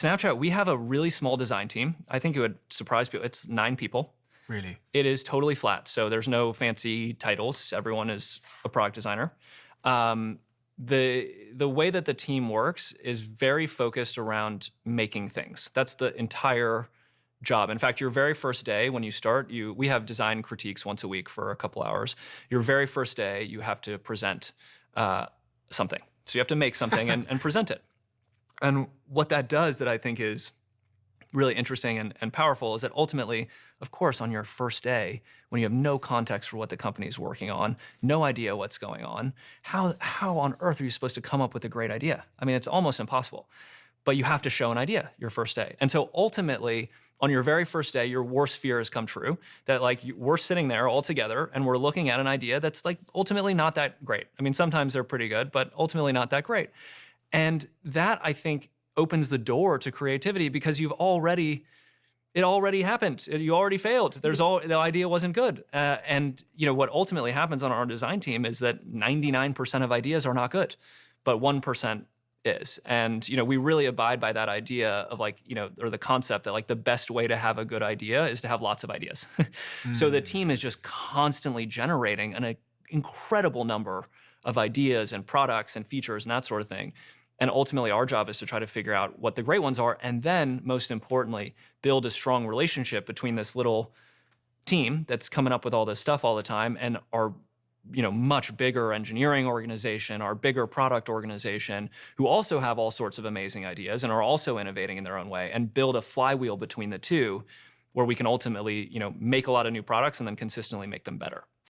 Snapchat, we have a really small design team. I think it would surprise people. It's 9 people. Really? It is totally flat. So there's no fancy titles. Everyone is a product designer. Um, the way that the team works is very focused around making things. That's the entire job. In fact, your very first day when you start, we have design critiques once a week for a couple hours. Your very first day, you have to present something. So you have to make something and present it. And what that does that I think is really interesting and powerful is that ultimately, of course, on your first day, when you have no context for what the company is working on, no idea what's going on, how on earth are you supposed to come up with a great idea? I mean, it's almost impossible. But you have to show an idea your first day. And so ultimately, on your very first day, your worst fear has come true. That we're sitting there all together and we're looking at an idea that's ultimately not that great. I mean, sometimes they're pretty good, but ultimately not that great. And that, I think, opens the door to creativity because it already happened. You already failed. The idea wasn't good. And what ultimately happens on our design team is that 99% of ideas are not good, but 1% is. And we really abide by that idea of or the concept that the best way to have a good idea is to have lots of ideas. So the team is just constantly generating an incredible number of ideas and products and features and that sort of thing. And ultimately, our job is to try to figure out what the great ones are, and then, most importantly, build a strong relationship between this little team that's coming up with all this stuff all the time and our much bigger engineering organization, our bigger product organization, who also have all sorts of amazing ideas and are also innovating in their own way, and build a flywheel between the two where we can ultimately make a lot of new products and then consistently make them better.